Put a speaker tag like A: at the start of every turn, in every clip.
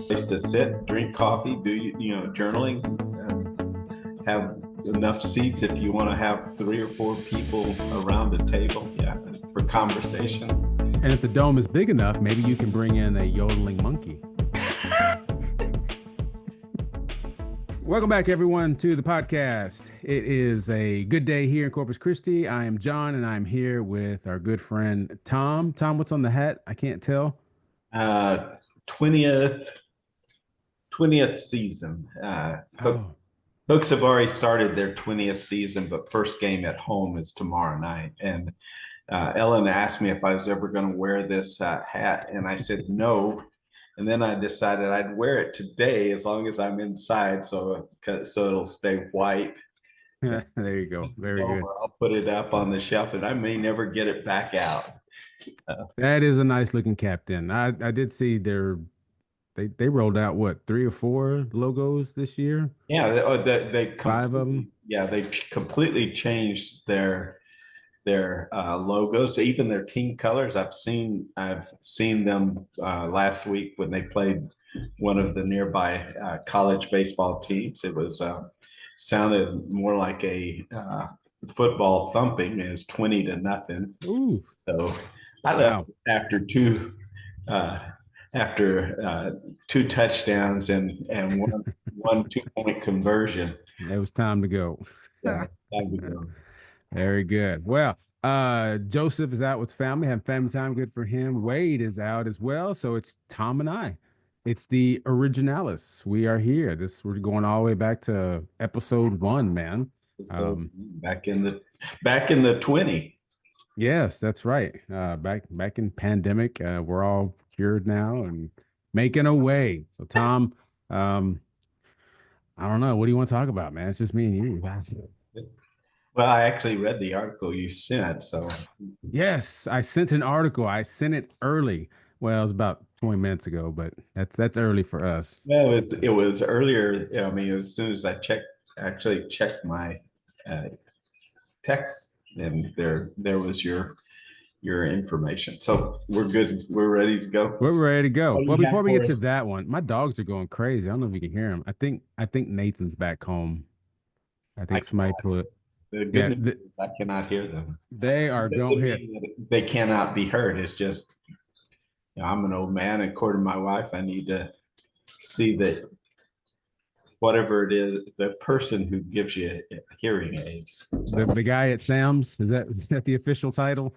A: place to sit, drink coffee, do journaling, have enough seats if you want to have 3 or 4 people around the table, yeah, for conversation.
B: And if the dome is big enough, maybe you can bring in a yodeling monkey. Welcome back, everyone, to the podcast. It is a good day here in Corpus Christi. I am John, and I'm here with our good friend Tom. Tom, what's on the hat? I can't tell.
A: 20th season.
B: Oh,
A: Hooks have already started their 20th season, but first game at home is tomorrow night. And Ellen asked me if I was ever going to wear this hat, and I said no. And then I decided I'd wear it today as long as I'm inside, so it'll stay white.
B: there you go. Very good.
A: I'll put it up on the shelf, and I may never get it back out.
B: That is a nice looking cap then. I did see they rolled out what, 3 or 4 logos this year?
A: Yeah, they
B: 5 of them.
A: Yeah, they completely changed their logos, even their team colors. I've seen them last week when they played one of the nearby college baseball teams. It was sounded more like a football thumping. It was 20-0.
B: Ooh.
A: So I left after two. After 2 touchdowns and one 2-point conversion.
B: It was time to go.
A: Yeah, time to go.
B: Very good. Well, Joseph is out with family, having family time. Good for him. Wade is out as well. So it's Tom and I. It's the Originalis. We are here. We're going all the way back to episode 1, man.
A: So back in the 20.
B: Yes, that's right. Back in pandemic, we're all cured now and making a way. So Tom, I don't know. What do you want to talk about, man? It's just me and you.
A: Well, I actually read the article you sent. So
B: yes, I sent an article. I sent it early. Well, it was about 20 minutes ago, but that's early for us.
A: well, it was earlier. I mean, as soon as I checked my text, and there was your information. So we're good. We're ready to go.
B: We're ready to go. Well, before we get to that one, my dogs are going crazy. I don't know if you can hear them. I think Nathan's back home. I think somebody put.
A: The good news is I cannot hear them.
B: They are going here.
A: They cannot be heard. It's just, I'm an old man, and according to my wife, I need to see that whatever it is, the person who gives you hearing aids.
B: So, the guy at Sam's, is that the official title?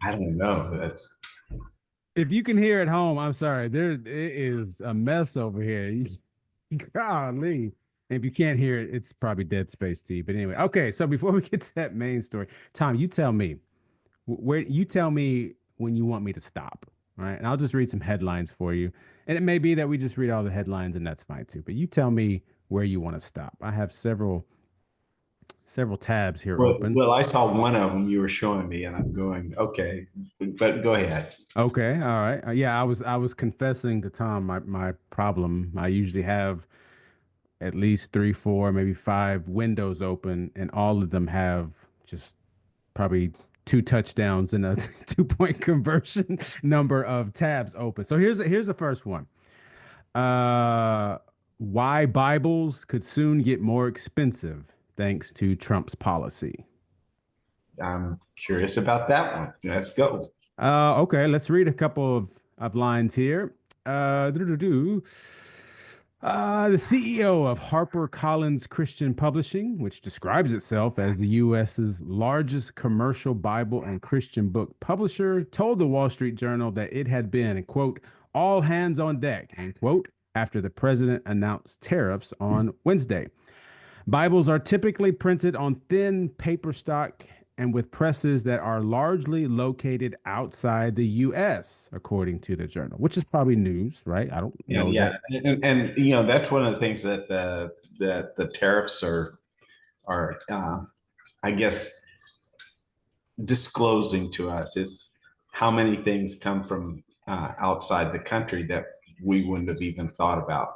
A: I don't know.
B: If you can hear at home, I'm sorry. It is a mess over here. Golly. And if you can't hear it, it's probably dead space to you. But anyway, okay. So before we get to that main story, Tom, you tell me when you want me to stop. All right. And I'll just read some headlines for you. And it may be that we just read all the headlines, and that's fine too. But you tell me where you want to stop. I have several tabs here open.
A: Well, I saw one of them you were showing me, and I'm going, okay, but go ahead.
B: Okay. All right. Yeah, I was confessing to Tom my problem. I usually have at least 3, 4, maybe 5 windows open, and all of them have just probably 2 touchdowns and a 2-point conversion number of tabs open. So here's the first one. Why Bibles could soon get more expensive thanks to Trump's policy.
A: I'm curious about that one. Let's go.
B: Okay, let's read a couple of lines here. The CEO of HarperCollins Christian Publishing, which describes itself as the U.S.'s largest commercial Bible and Christian book publisher, told the Wall Street Journal that it had been, quote, all hands on deck, end quote, after the president announced tariffs on Wednesday. Bibles are typically printed on thin paper stock and with presses that are largely located outside the U.S., according to the journal, which is probably news, right? I don't know.
A: Yeah, and that's one of the things that the tariffs are I guess disclosing to us is how many things come from outside the country that we wouldn't have even thought about.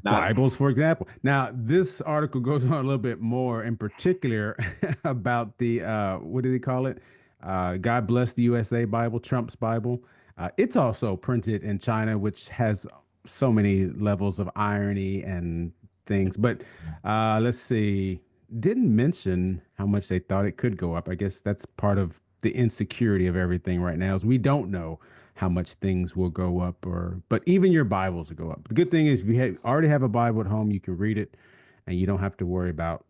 B: Bibles, for example. Now, this article goes on a little bit more in particular about the, what do they call it? God Bless the USA Bible, Trump's Bible. It's also printed in China, which has so many levels of irony and things. But let's see. Didn't mention how much they thought it could go up. I guess that's part of the insecurity of everything right now is we don't know how much things will go up or but even your Bibles will go up. The good thing is if you already have a Bible at home, you can read it and you don't have to worry about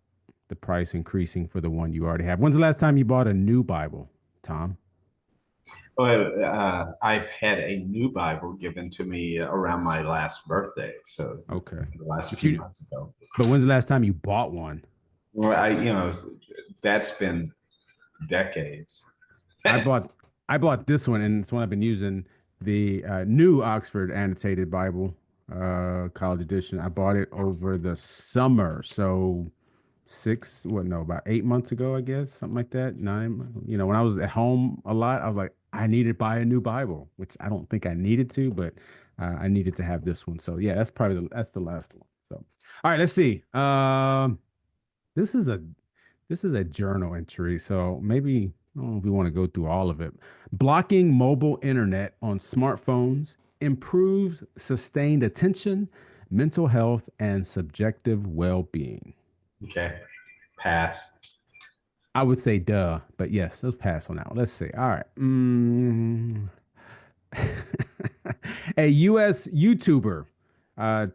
B: the price increasing for the one you already have. When's the last time you bought a new Bible, Tom?
A: Well, I've had a new Bible given to me around my last birthday, so
B: Okay.
A: the last
B: But
A: few
B: you
A: months ago.
B: but when's the last time you bought one?
A: Well, that's been decades.
B: I bought I bought this one, and it's one I've been using, the new Oxford Annotated Bible, college edition. I bought it over the summer, so about 8 months ago, I guess, something like that. Nine, when I was at home a lot, I was like, I need to buy a new Bible, which I don't think I needed to, but I needed to have this one. So yeah, that's the last one. So all right, let's see. This is a this is a journal entry, so maybe I don't know if we want to go through all of it. Blocking mobile internet on smartphones improves sustained attention, mental health, and subjective well-being.
A: Okay, pass.
B: I would say duh, but yes, let's pass on out. Let's see. All right. A U.S. YouTuber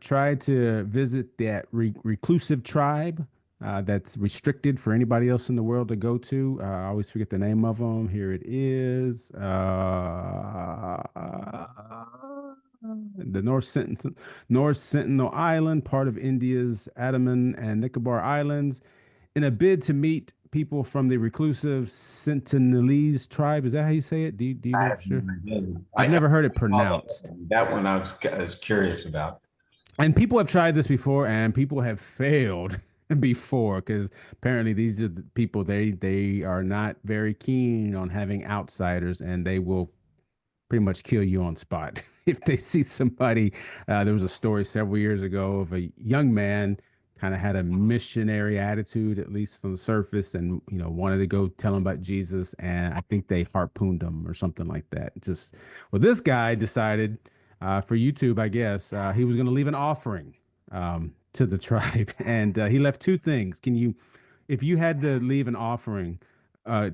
B: tried to visit that reclusive tribe that's restricted for anybody else in the world to go to. I always forget the name of them. Here it is. The North Sentinel Island, part of India's Andaman and Nicobar Islands, in a bid to meet people from the reclusive Sentinelese tribe. Is that how you say it? Do you
A: I
B: know
A: have
B: for sure?
A: no idea.
B: I've never heard it
A: I saw
B: pronounced.
A: that one. I was curious about.
B: And people have tried this before, and people have failed before because apparently these are the people they are not very keen on having outsiders, and they will pretty much kill you on spot if they see somebody. There was a story several years ago of a young man kind of had a missionary attitude, at least on the surface, and wanted to go tell him about Jesus, and I think they harpooned him or something like that. Just well, this guy decided for YouTube, I guess, he was going to leave an offering to the tribe, and he left two things. If you had to leave an offering,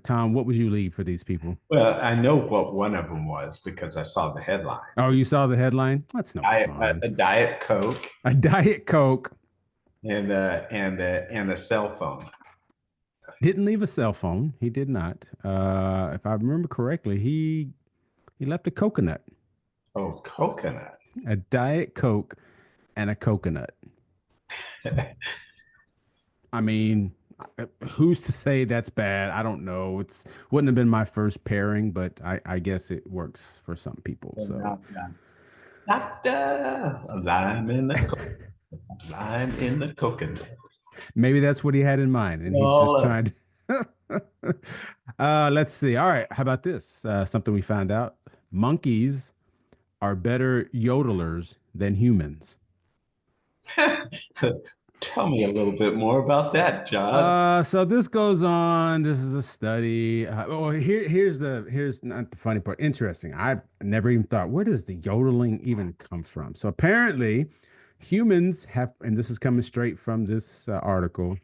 B: Tom, what would you leave for these people?
A: Well, I know what one of them was because I saw the headline.
B: Oh, you saw the headline? That's no fun.
A: A Diet Coke
B: A Diet Coke.
A: and a cell phone.
B: Didn't leave a cell phone. He did not. If I remember correctly, he left a coconut.
A: Oh, coconut.
B: A Diet Coke and a coconut. I mean, who's to say that's bad? I don't know. It's wouldn't have been my first pairing, but I guess it works for some people. So
A: Not a lime in the lime in the coconut.
B: maybe that's what he had in mind, and he's just
A: Oh,
B: trying to. Let's see. All right, how about this? Something we found out: monkeys are better yodelers than humans.
A: tell me a little bit more about that, John.
B: So this goes on. This is a study. Here's not the funny part. Interesting. I never even thought, where does the yodeling even come from? So apparently, humans have, and this is coming straight from this article.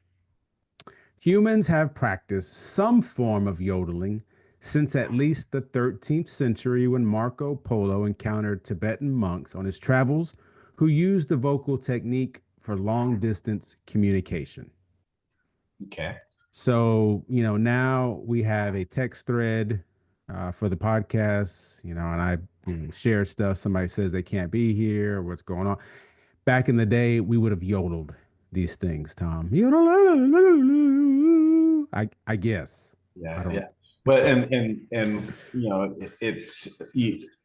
B: Humans have practiced some form of yodeling since at least the 13th century when Marco Polo encountered Tibetan monks on his travels who used the vocal technique for long distance communication.
A: Okay.
B: So, now we have a text thread for the podcast, and I share stuff. Somebody says they can't be here or what's going on. Back in the day, we would have yodeled these things, Tom. I guess. I
A: Yeah,
B: don't.
A: yeah. But and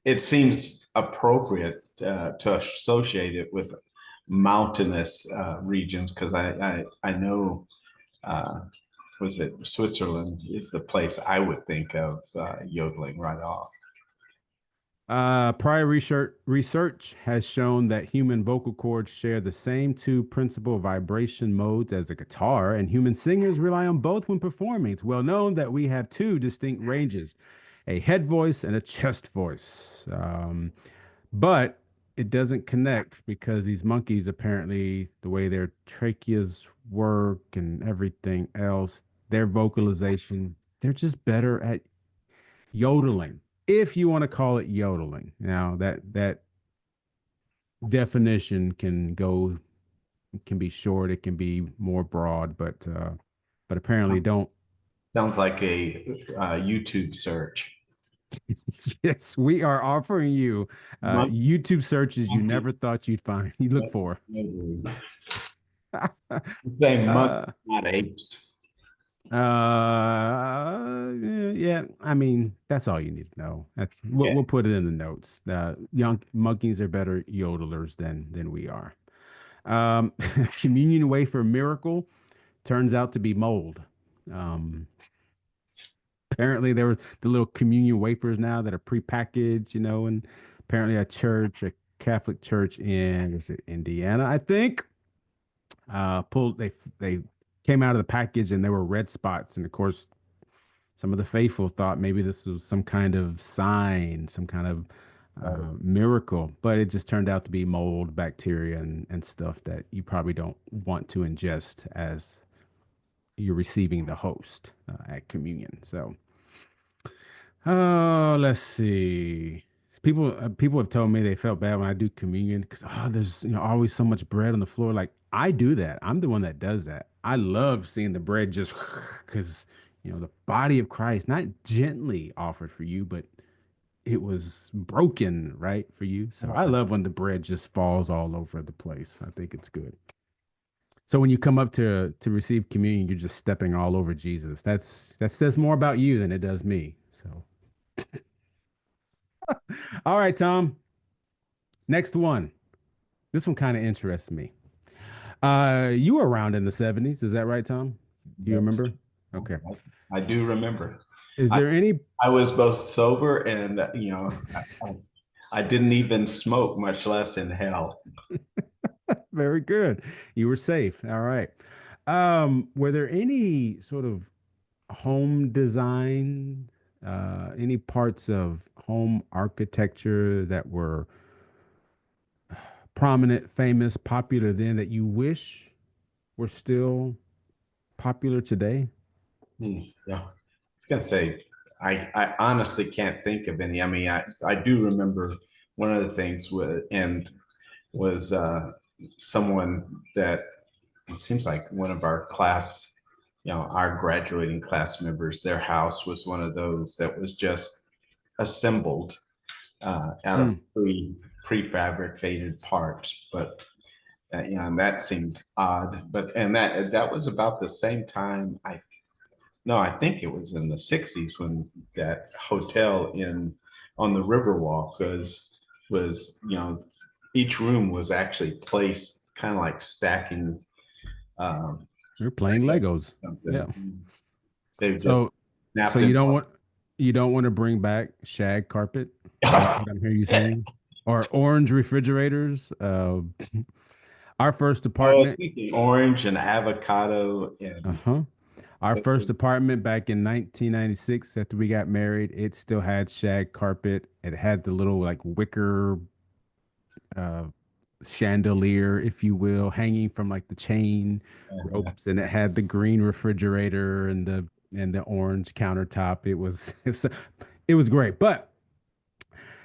A: it seems appropriate to associate it with mountainous regions because I know was it Switzerland is the place I would think of yodeling right off.
B: Prior research has shown that human vocal cords share the same two principal vibration modes as a guitar, and human singers rely on both when performing. It's well known that we have two distinct ranges, a head voice and a chest voice. But it doesn't connect because these monkeys apparently the way their tracheas work and everything else, their vocalization, they're just better at yodeling. If you want to call it yodeling. Now that definition can be short, it can be more broad, but apparently don't.
A: Sounds like a YouTube search.
B: Yes, we are offering you YouTube searches you never
A: Monkeys.
B: thought you'd find. You look for.
A: Saying monkeys,
B: uh,
A: not apes.
B: yeah, I mean, that's all you need to know. That's
A: Yeah.
B: we'll put it in the notes. Young monkeys are better yodelers than we are. Um, Communion wafer miracle turns out to be mold. Um, Apparently there were the little communion wafers now that are prepackaged, and apparently a Catholic church in was it Indiana, I think, pulled they came out of the package and there were red spots, and of course some of the faithful thought maybe this was some kind of sign, some kind of miracle, but it just turned out to be mold, bacteria, and stuff that you probably don't want to ingest as you're receiving the host at communion. So, oh, let's see. People have told me they felt bad when I do communion because there's always so much bread on the floor. Like I do that. I'm the one that does that. I love seeing the bread just because the body of Christ not gently offered for you, but it was broken right for you. So I love when the bread just falls all over the place. I think it's good. So when you come up to receive communion, you're just stepping all over Jesus. That says more about you than it does me. So, all right, Tom. Next one. This one kind of interests me. You were around in the 70s, is that right, Tom? Do you
A: Yes,
B: remember? Okay.
A: I do remember.
B: Is
A: I
B: there any
A: I was both sober and I didn't even smoke, much less inhale.
B: very good. You were safe. All right. Were there any sort of home design, any parts of home architecture that were prominent, famous, popular then that you wish were still popular today?
A: Yeah, I was gonna say I honestly can't think of any. I mean, I do remember one of the things was someone that it seems like one of our class, our graduating class members, their house was one of those that was just assembled out of
B: Mm.
A: prefabricated parts. But and that seemed odd. But and that was about the same time. I think it was in the '60s when that hotel in on the Riverwalk was each room was actually placed kind of like stacking um,
B: You're playing Legos. Yeah.
A: something. They've
B: So
A: just snapped
B: so
A: it.
B: you don't want to bring back shag carpet? Is that what I'm hearing you saying? Or orange refrigerators? Our first
A: I was
B: apartment,
A: thinking orange and avocado and
B: uh-huh. Our first apartment back in 1996 after we got married, it still had shag carpet. It had the little like wicker uh chandelier, if you will, hanging from like the chain ropes, and it had the green refrigerator and the orange countertop. It was great. But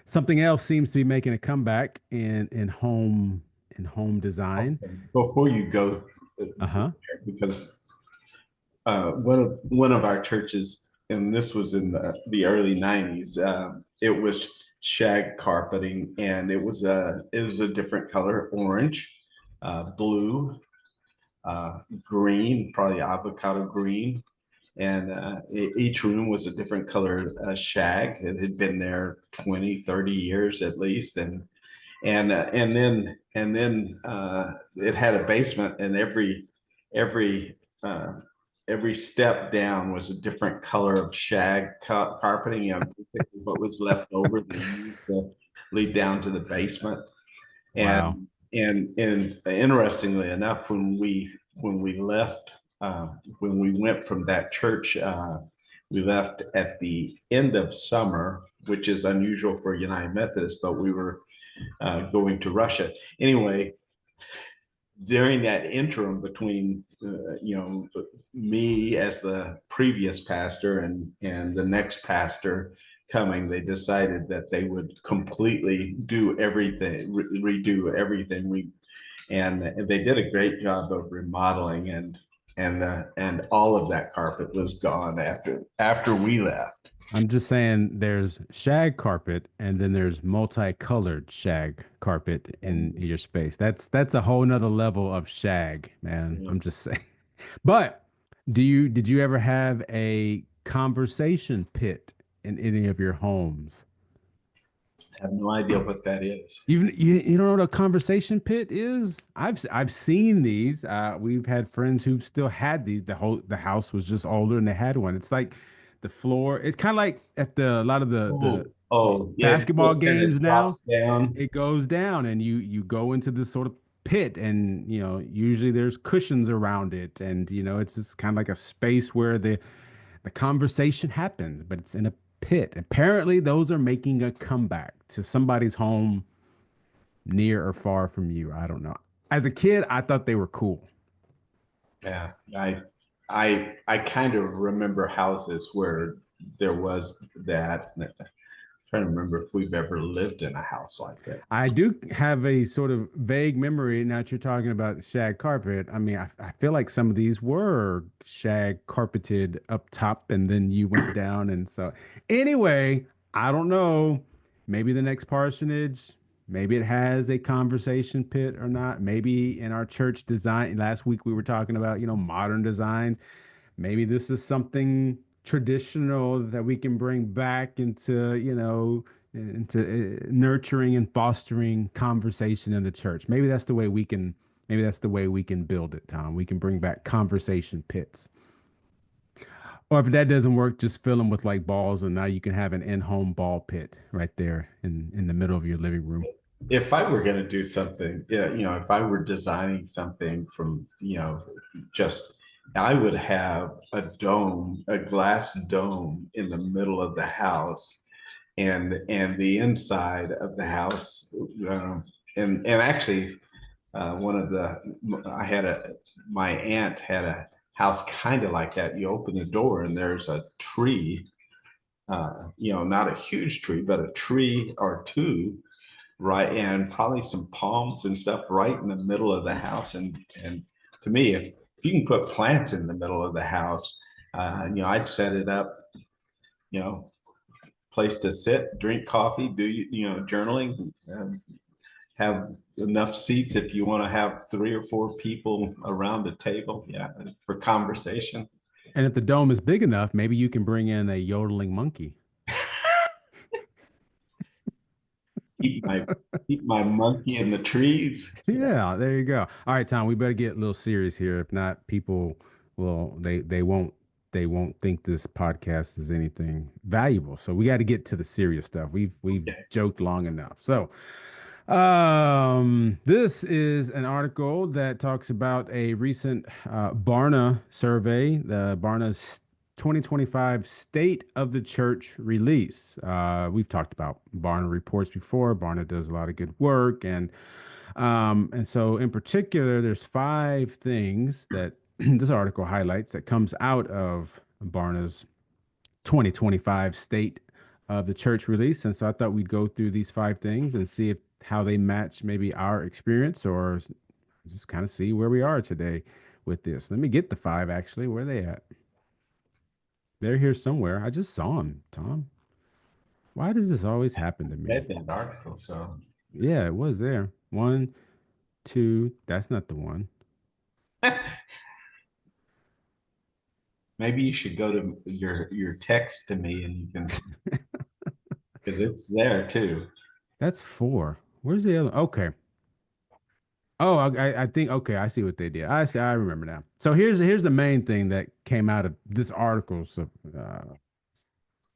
B: something else seems to be making a comeback in home design.
A: okay. Before you go,
B: Uh-huh.
A: because one of our churches, and this was in the early '90s. It was shag carpeting, and it was a different color: orange, blue, green, probably avocado green, and each room was a different color shag. It had been there 20, 30 years at least, and then it had a basement, and every uh, every step down was a different color of shag carpeting. Basically what was left over they used to lead down to the basement.
B: Wow.
A: And interestingly enough, when we left, when we went from that church, we left at the end of summer, which is unusual for United Methodist, but going to Russia. Anyway, during that interim between me as the previous pastor and the next pastor coming, they decided that they would completely do everything, redo everything. And they did a great job of remodeling, and all of that carpet was gone after we left.
B: I'm just saying there's shag carpet and then there's multicolored shag carpet in your space. That's a whole nother level of shag, man. I'm just saying. But did you ever have a conversation pit in any of your homes?
A: I have no idea what that is.
B: You don't know what a conversation pit is? I've seen these. We've had friends who've still had these. The house was just older and they had one. It's like the floor. It's kind of like at a lot of the
A: Yeah, it
B: basketball
A: just kind
B: games
A: of
B: now.
A: drops down.
B: It goes down and you go into this sort of pit and usually there's cushions around it and it's just kind of like a space where the conversation happens, but it's in a pit. Apparently, those are making a comeback to somebody's home near or far from you. I don't know. As a kid, I thought they were cool.
A: Yeah, I kind of remember houses where there was that. I'm trying to remember if we've ever lived in a house like that.
B: I do have a sort of vague memory. Now that you're talking about shag carpet, I mean, I feel like some of these were shag carpeted up top and then you went down. And so, anyway, I don't know. Maybe the next parsonage, maybe it has a conversation pit or not. Maybe in our church design, last week we were talking about, modern designs. Maybe this is something traditional that we can bring back into nurturing and fostering conversation in the church. Maybe that's the way we can build it, Tom. We can bring back conversation pits. Or if that doesn't work, just fill them with like balls and now you can have an in-home ball pit right there in the middle of your living room.
A: If I were going to do something, yeah, if I were designing something from, just, I would have a dome, a glass dome in the middle of the house, and the inside of the house, and actually, one of the, I had a, my aunt had a house kind of like that. You open the door and there's a tree, not a huge tree, but a tree or two, right, and probably some palms and stuff right in the middle of the house. And to me, if you can put plants in the middle of the house, I'd set it up, you know, place to sit, drink coffee, do journaling, have enough seats if you want to have 3 or 4 people around the table, yeah, for conversation.
B: And if the dome is big enough, maybe you can bring in a yodeling monkey.
A: keep my keep my monkey in the trees. Yeah.
B: Yeah, there you go. All right, Tom, we better get a little serious here. If not, people will they won't think this podcast is anything valuable. So we got to get to the serious stuff. We've joked long enough. So this is an article that talks about a recent Barna survey, the Barna's 2025 State of the Church release. We've talked about Barna reports before. Barna does a lot of good work, and so in particular, there's 5 things that this article highlights that comes out of Barna's 2025 State of the Church release. And so I thought we'd go through these 5 things and see if how they match maybe our experience or just kind of see where we are today with this. Let me get the 5 actually. Where are they at? They're here somewhere. I just saw them, Tom. Why does this always happen to me?
A: Read that article, so
B: Yeah, it was there. 1, 2. That's not the one.
A: maybe you should go to your text to me and you can, because it's there too.
B: That's 4. Where's the other? Okay. Oh, I think okay. I see what they did. I see. I remember now. So here's the main thing that came out of this article's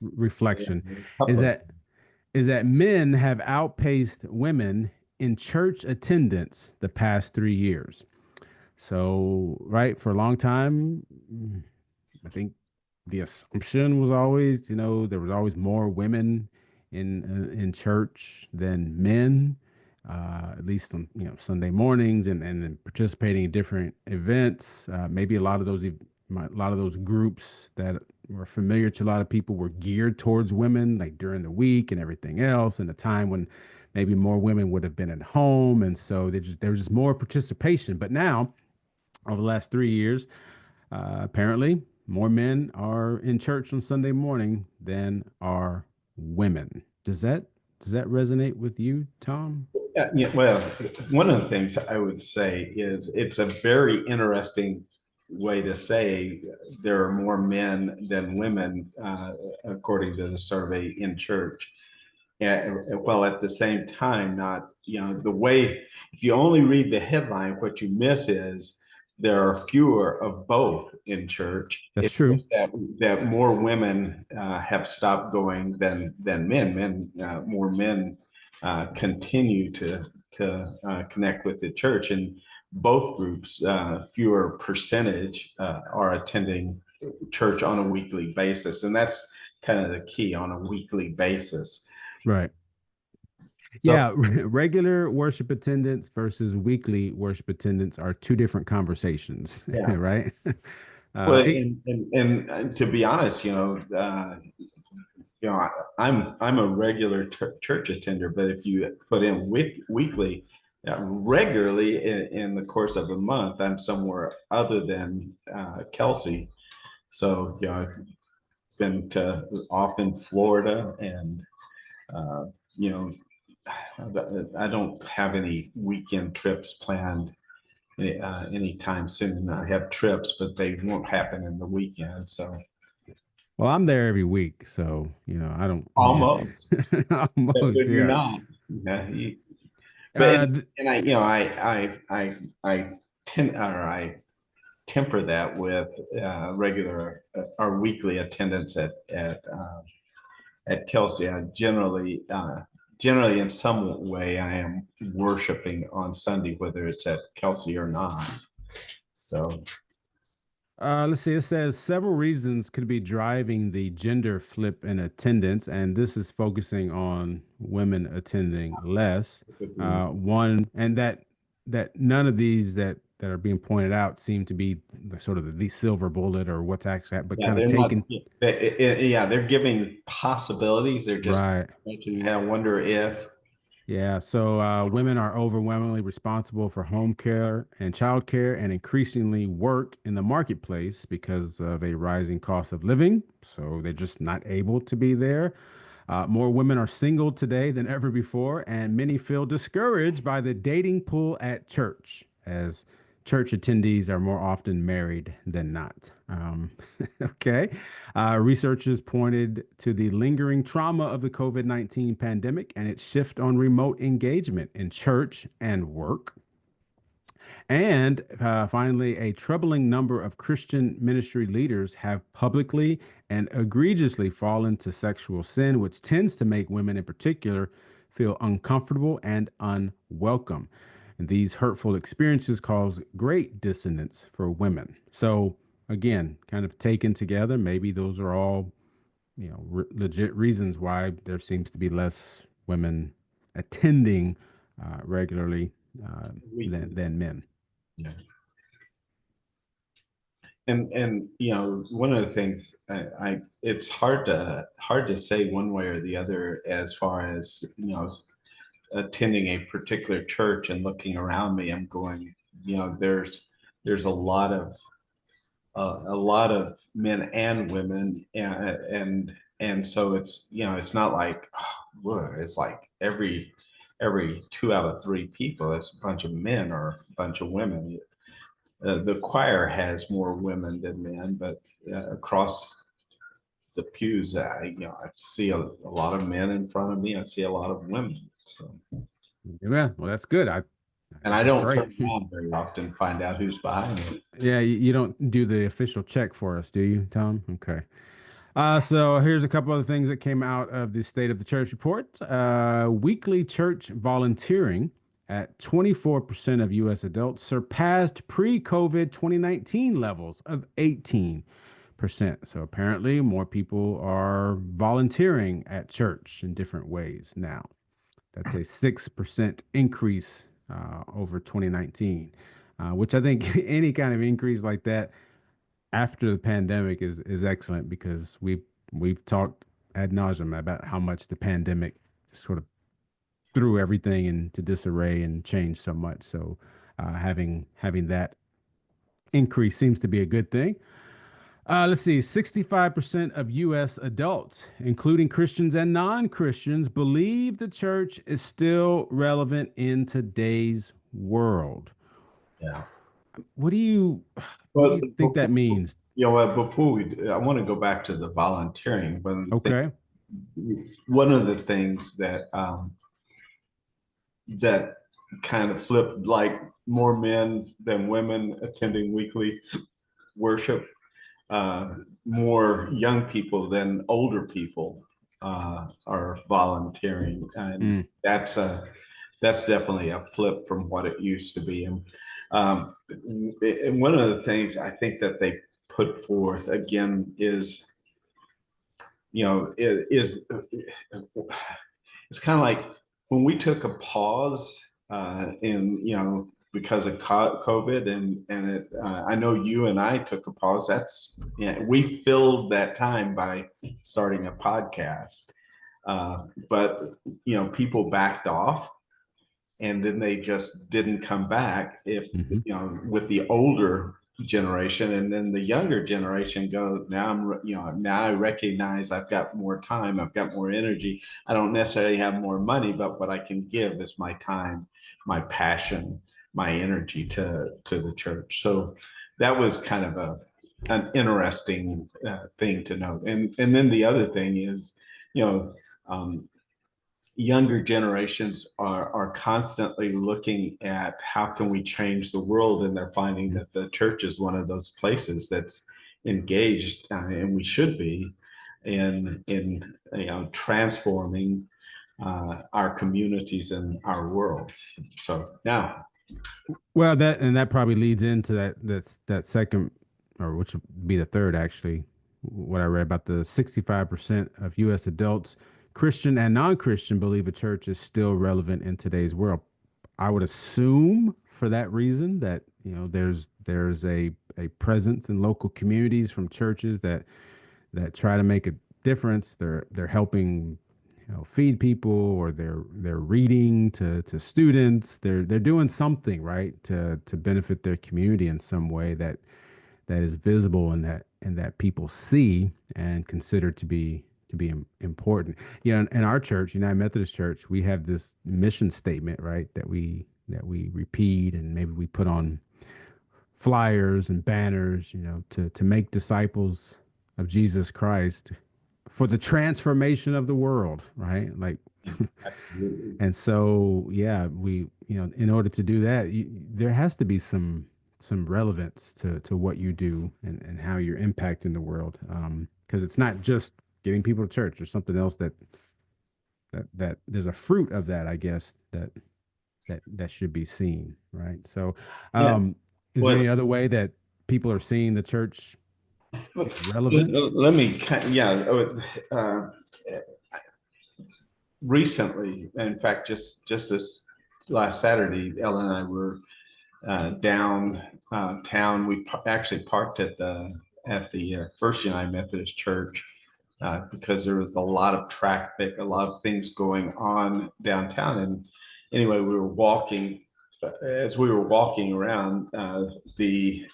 B: reflection
A: Yeah, a
B: is
A: couple of,
B: that men have outpaced women in church attendance the past 3 years. So, right, for a long time, I think the assumption was always, there was always more women in church than men. at least on Sunday mornings, and then participating in different events. Maybe a lot of a lot of those groups that were familiar to a lot of people were geared towards women, like during the week and everything else, and a time when maybe more women would have been at home, and so there was just more participation. But now, over the last 3 years, apparently, more men are in church on Sunday morning than are women. Does that resonate with you, Tom?
A: Yeah, well, one of the things I would say is it's a very interesting way to say there are more men than women, according to the survey in church. While at the same time, not, the way, if you only read the headline, what you miss is there are fewer of both in church.
B: That's
A: It's
B: true.
A: just that more women have stopped going than men. More men continue to connect with the church, and both groups, fewer percentage, are attending church on a weekly basis, and that's kind of the key, on a weekly basis.
B: Right.
A: So
B: Yeah, regular worship attendance versus weekly worship attendance are two different conversations,
A: yeah,
B: right?
A: well,
B: It,
A: and to be honest, I'm a regular church attender, but if you put in weekly, regularly in the course of a month, I'm somewhere other than Kelsey. So, I've been to often Florida, and uh, you know, I don't have any weekend trips planned anytime soon. I have trips, but they won't happen in the weekend. So
B: well, I'm there every week, so I don't.
A: almost, but
B: Almost,
A: you're
B: yeah.
A: not. Yeah, but
B: Uh, th-
A: and I tend or I temper that with regular or weekly attendance at Kelsey. I generally in some way I am worshiping on Sunday, whether it's at Kelsey or not. So
B: let's see. It says several reasons could be driving the gender flip in attendance, and this is focusing on women attending less. One, and that none of these that are being pointed out seem to be the sort of the silver bullet or what's actually, but
A: yeah,
B: kind of
A: they're not.
B: taken
A: Yeah, they're giving possibilities. They're just
B: right.
A: making you kind of wonder if.
B: Yeah, so women are overwhelmingly responsible for home care and child care and increasingly work in the marketplace because of a rising cost of living. So they're just not able to be there. More women are single today than ever before, and many feel discouraged by the dating pool at church, as church attendees are more often married than not. Okay. Researchers pointed to the lingering trauma of the COVID-19 pandemic and its shift on remote engagement in church and work. And finally, a troubling number of Christian ministry leaders have publicly and egregiously fallen to sexual sin, which tends to make women in particular feel uncomfortable and unwelcome. And these hurtful experiences cause great dissonance for women. So, again, kind of taken together, maybe those are all, legit reasons why there seems to be less women attending regularly than men.
A: Yeah. And one of the things it's hard to say one way or the other as far as attending a particular church and looking around me. I'm going, there's a lot of men and women, and so it's not like, it's like every 2 out of 3 people, it's a bunch of men or a bunch of women. The choir has more women than men, but across the pews, I see a lot of men in front of me. I see a lot of women. So,
B: Yeah, well, that's good. I
A: and
B: think
A: I
B: that's
A: don't
B: great.
A: turn around very often to find out who's behind me.
B: Yeah, you don't do the official check for us, do you, Tom? Okay. So here's a couple other things that came out of the State of the Church report. Weekly church volunteering at 24% of U.S. adults surpassed pre-COVID 2019 levels of 18%. So apparently more people are volunteering at church in different ways now. That's a 6% increase over 2019, which I think any kind of increase like that after the pandemic is excellent because we've talked ad nauseum about how much the pandemic sort of threw everything into disarray and changed so much. So having that increase seems to be a good thing. Let's see, 65% of U.S. adults, including Christians and non-Christians, believe the church is still relevant in today's world.
A: Yeah.
B: What do you what do
A: But
B: you think that means?
A: before I want to go back to the volunteering.
B: Okay.
A: One of the things that kind of flipped, like more men than women attending weekly worship, more young people than older people are volunteering, and
B: Mm,
A: that's definitely a flip from what it used to be. And one of the things I think that they put forth again is, it's kind of like when we took a pause in, because of COVID, I know you and I took a pause. That's, we filled that time by starting a podcast. But people backed off, and then they just didn't come back. If
B: mhm.
A: with the older generation, and then the younger generation go, now now I recognize I've got more time, I've got more energy. I don't necessarily have more money, but what I can give is my time, my passion, my energy to the church. So that was kind of an interesting thing to note. And then the other thing is, you know um, younger generations are constantly looking at how can we change the world, and they're finding that the church is one of those places that's engaged, and we should be in transforming our communities and our worlds. So now,
B: Well, that probably leads into that second, or which would be the third actually. What I read about the 65% of U.S. adults, Christian and non-Christian, believe a church is still relevant in today's world. I would assume for that reason that there's a presence in local communities from churches that try to make a difference. They're helping feed people, or they're reading to students. They're doing something right to benefit their community in some way that is visible and that people see and consider to be important. In our church, United Methodist Church, we have this mission statement, right, that we repeat, and maybe we put on flyers and banners, to make disciples of Jesus Christ for the transformation of the world, right? Like,
A: absolutely.
B: and so, yeah, in order to do that, there has to be some relevance to what you do and how you're impacting the world. Because it's not just getting people to church. There's something else that there's a fruit of that, I guess, that should be seen, right? So,
A: Yeah.
B: is there
A: Well,
B: any other way that people are seeing the church relevant?
A: let me yeah. Recently, in fact, just this last Saturday, Ellen and I were downtown. We actually parked at the First United Methodist Church because there was a lot of traffic, a lot of things going on downtown. And anyway, we were walking. As we were walking around, the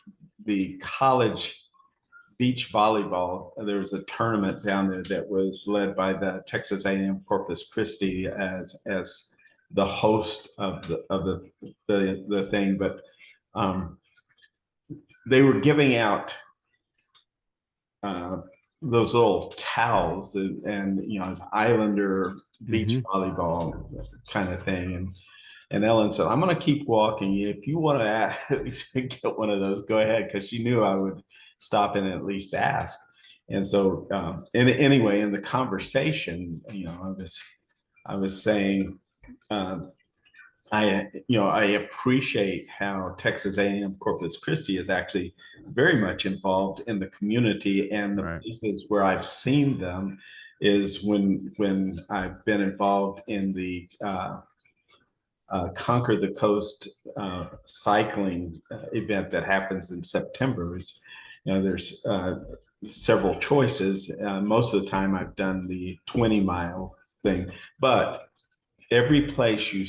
A: college beach volleyball, there was a tournament down there that was led by the Texas A&M Corpus Christi as the host of the thing. But um, they were giving out uh, those little towels, and it's Islander beach
B: Hmm.
A: volleyball kind of thing. And Ellen said, "I'm going to keep walking. If you want to at least get one of those, go ahead," because she knew I would stop and at least ask. And so, and anyway, in the conversation, I was saying, um, I appreciate how Texas A&M Corpus Christi is actually very much involved in the community, and the
B: Right.
A: places where I've seen them. is when I've been involved in the Conquer the Coast cycling event that happens in September. Is, there's several choices. Most of the time, I've done the 20-mile thing, but every place you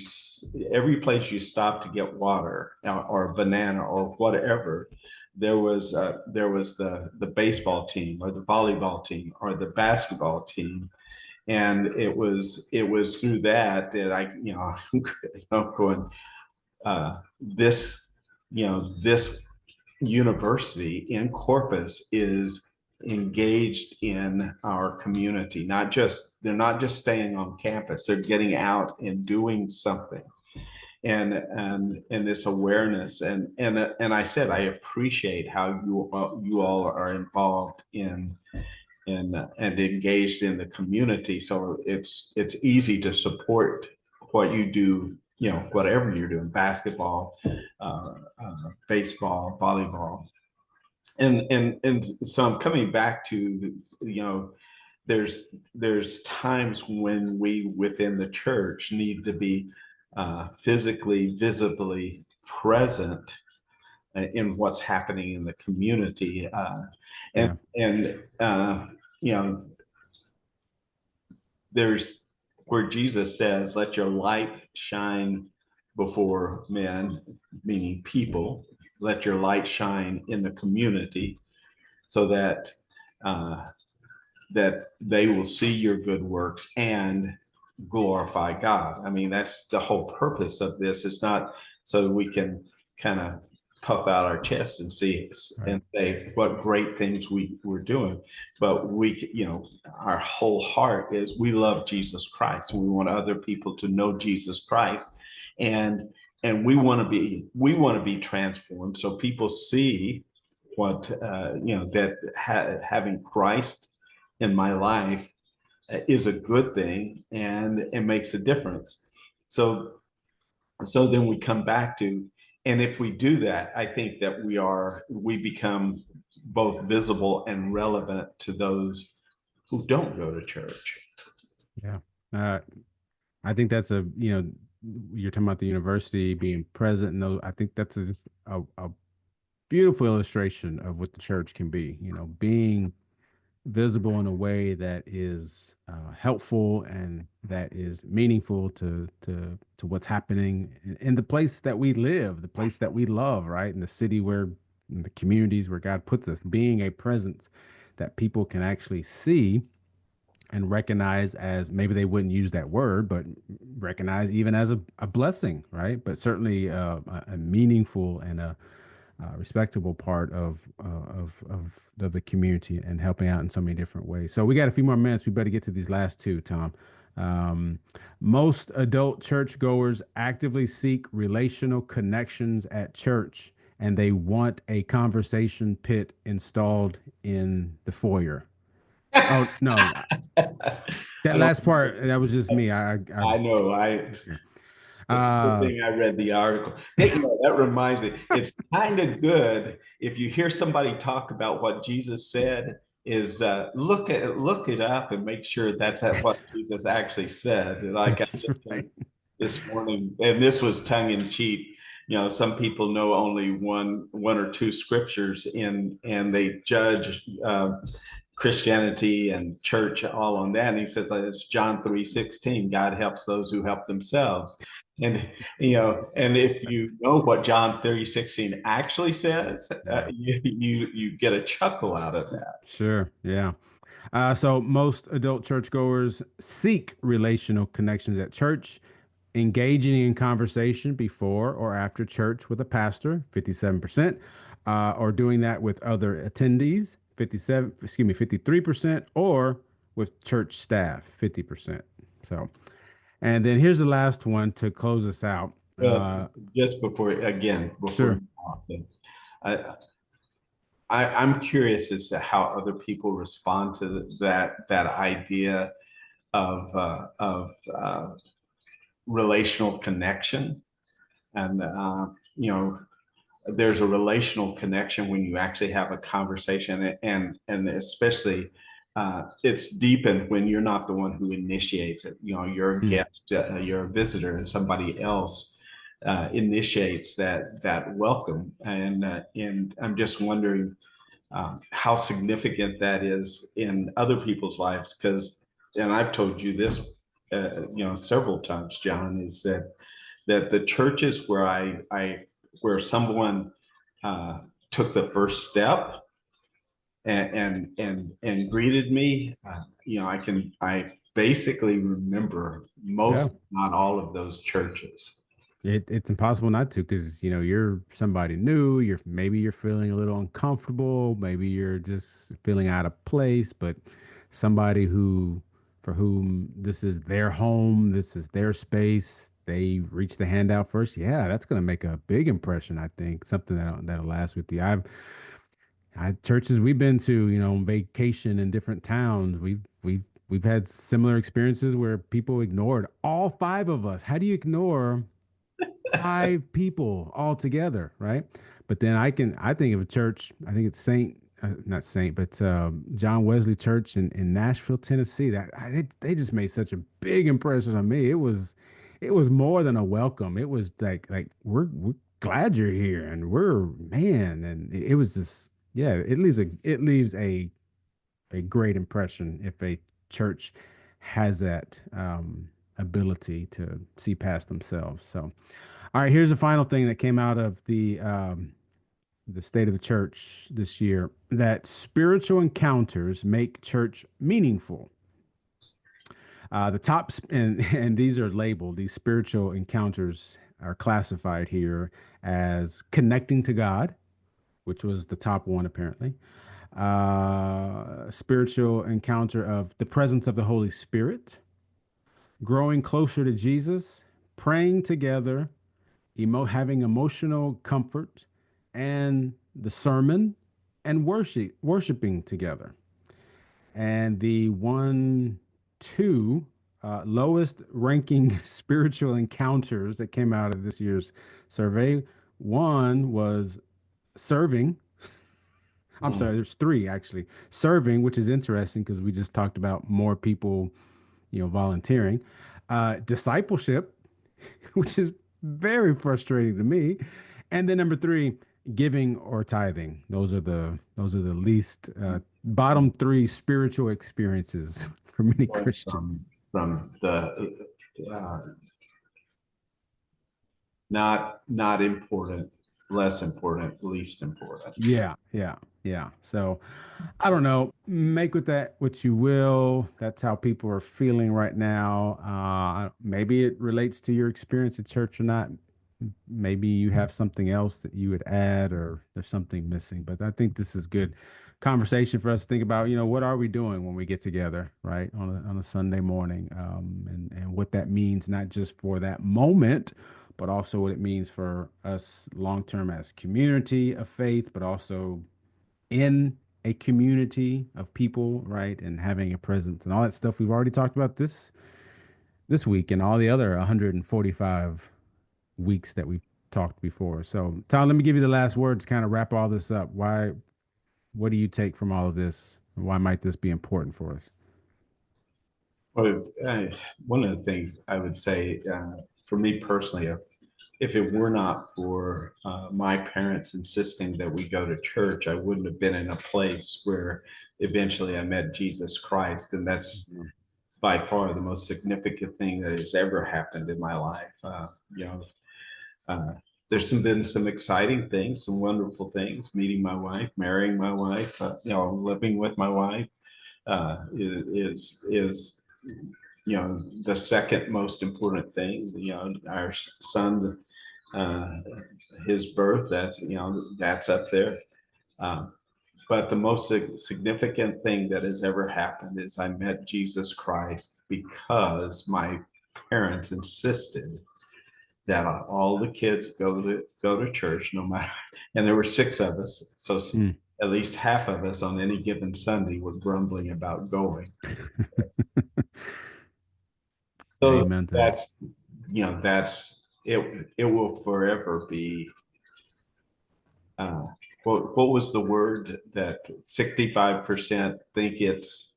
A: stop to get water or a banana or whatever, there was the baseball team or the volleyball team or the basketball team, and it was through that I going this university in Corpus is engaged in our community. They're not just staying on campus, they're getting out and doing something. And this awareness, and I said I appreciate how you all are involved and engaged in the community. So it's easy to support what you do, whatever you're doing, basketball, baseball, volleyball. And so I'm coming back to this, there's times when we within the church need to be physically, visibly present in what's happening in the community, and there's where Jesus says, "Let your light shine before men," meaning people. Let your light shine in the community, so that that they will see your good works and glorify God. I mean, that's the whole purpose of this. It's not so we can kind of puff out our chest and see and say what great things we're doing, but our whole heart is we love Jesus Christ. We want other people to know Jesus Christ, and we want to be transformed so people see what that having Christ in my life is a good thing, and it makes a difference. So then we come back to, and if we do that, I think that we become both visible and relevant to those who don't go to church.
B: Yeah. I think that's you're talking about the university being present, and I think that's just a beautiful illustration of what the church can be, being visible in a way that is helpful and that is meaningful to what's happening in the place that we live, the place that we love, right? In the city in the communities where God puts us, being a presence that people can actually see and recognize as, maybe they wouldn't use that word, but recognize even as a blessing, right? But certainly a meaningful and a respectable part of the community and helping out in so many different ways. So we got a few more minutes. We better get to these last two, Tom. Most adult churchgoers actively seek relational connections at church, and they want a conversation pit installed in the foyer. Oh no, that last part, that was just me.
A: I know. It's a good thing I read the article. That reminds me, it's kind of good if you hear somebody talk about what Jesus said, is look it up and make sure that's what Jesus actually said. Like I just this morning, and this was tongue in cheek. Some people know only one or two scriptures and they judge Christianity and church all on that. And he says it's John 3:16. God helps those who help themselves. And and if you know what John 3:16 actually says, you get a chuckle out of that.
B: Sure, yeah. So most adult churchgoers seek relational connections at church, engaging in conversation before or after church with a pastor, 57%, or doing that with other attendees, 53%, or with church staff, 50%. So, and then here's the last one to close us out.
A: Just before
B: sure.
A: I'm curious as to how other people respond to that idea of relational connection. And there's a relational connection when you actually have a conversation, and especially it's deepened when you're not the one who initiates it. You know, you're a
B: Mm.
A: guest, you're a visitor, and somebody else initiates that welcome. And I'm just wondering how significant that is in other people's lives. Because, and I've told you this, several times, John, is that the churches where where someone uh, took the first step and greeted me, I basically remember
B: Yeah.
A: most, not all of those churches.
B: It's impossible not to, because you're somebody new. Maybe you're feeling a little uncomfortable. Maybe you're just feeling out of place. But somebody for whom this is their home, this is their space, they reach the hand out first. Yeah, that's gonna make a big impression. I think something that'll last with you. Churches we've been to, on vacation in different towns. We've had similar experiences where people ignored all five of us. How do you ignore five people all together, right? But then I think of a church. I think it's not Saint, but John Wesley Church in Nashville, Tennessee. They just made such a big impression on me. It was more than a welcome. It was like we're glad you're here, and we're man, and it was just yeah. It leaves a great impression if a church has that ability to see past themselves. So, all right, here's the final thing that came out of the state of the church this year: that spiritual encounters make church meaningful. The top and these are labeled. These spiritual encounters are classified here as connecting to God, which was the top one apparently. Spiritual encounter of the presence of the Holy Spirit, growing closer to Jesus, praying together, having emotional comfort, and the sermon, and worshiping together. And the two lowest ranking spiritual encounters that came out of this year's survey, one was serving. I'm
A: Mm.
B: sorry, there's three actually. Serving, which is interesting because we just talked about more people, volunteering. Discipleship, which is very frustrating to me. And then number three, giving or tithing. Those are the least bottom three spiritual experiences for many
A: Going
B: Christians.
A: from the not important, less important, least important.
B: Yeah, yeah, yeah. So I don't know. Make with that what you will. That's how people are feeling right now. Maybe it relates to your experience at church or not. Maybe you have something else that you would add, or there's something missing. But I think this is good conversation for us to think about. What are we doing when we get together, right, on a Sunday morning, and what that means, not just for that moment, but also what it means for us long term as community of faith, but also in a community of people, right? And having a presence and all that stuff we've already talked about this week and all the other 145 weeks that we've talked before. So, Tom, let me give you the last word to kind of wrap all this up. What do you take from all of this? Why might this be important for us?
A: Well, one of the things I would say, for me personally, if it were not for my parents insisting that we go to church, I wouldn't have been in a place where eventually I met Jesus Christ. And that's
B: Mhm.
A: by far the most significant thing that has ever happened in my life. Uh, been some exciting things, some wonderful things, meeting my wife, marrying my wife, living with my wife is the second most important thing. Our son, uh, his birth, that's up there. Um, but the most significant thing that has ever happened is I met Jesus Christ because my parents insisted that all the kids go to church, no matter. And there were six of us, so
B: Mm.
A: at least half of us on any given Sunday were grumbling about going. So
B: Amen to that.
A: that's it. It will forever be. Uh, what was the word that 65% think it's?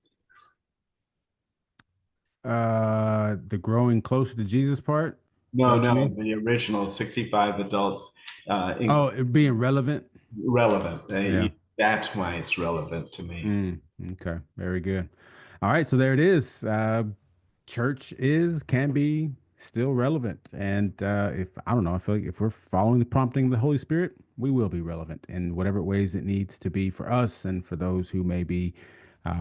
B: The growing closer to Jesus part. Is that
A: No,
B: what you
A: no,
B: mean?
A: the original 65 adults,
B: Oh, it being relevant.
A: relevant.
B: Yeah.
A: That's why it's relevant to me.
B: Okay. Very good. All right. So there it is. Church can be still relevant. And if I don't know, I feel like if we're following the prompting of the Holy Spirit, we will be relevant in whatever ways it needs to be for us and for those who may be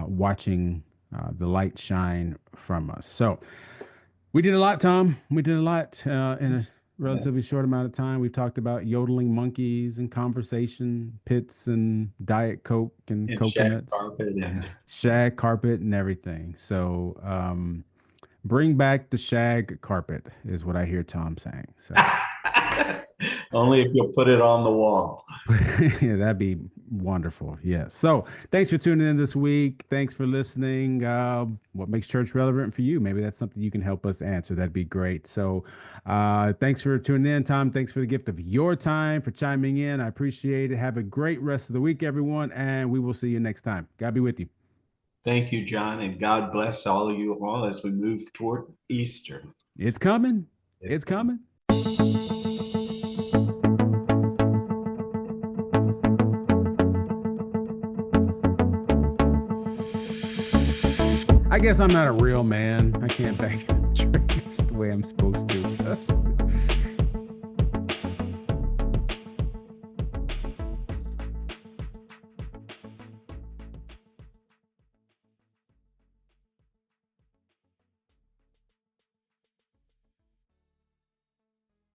B: watching the light shine from us. So we did a lot, Tom. We did a lot in a
A: Yeah.
B: relatively short amount of time. We talked about yodeling monkeys and conversation pits and Diet Coke and
A: And shag
B: coconuts,
A: carpet and
B: shag carpet and everything. So bring back the shag carpet is what I hear Tom saying. So
A: only if you'll put it on the wall.
B: yeah, that'd be wonderful. Yes. So thanks for tuning in this week. Thanks for listening. What makes church relevant for you? Maybe that's something you can help us answer. That'd be great. So thanks for tuning in, Tom. Thanks for the gift of your time, for chiming in. I appreciate it. Have a great rest of the week, everyone, and we will see you next time. God be with you.
A: Thank you, John, and God bless all of you all as we move toward Easter.
B: It's coming.
A: It's
B: It's coming. I guess I'm not a real man. I can't back up the way I'm supposed to.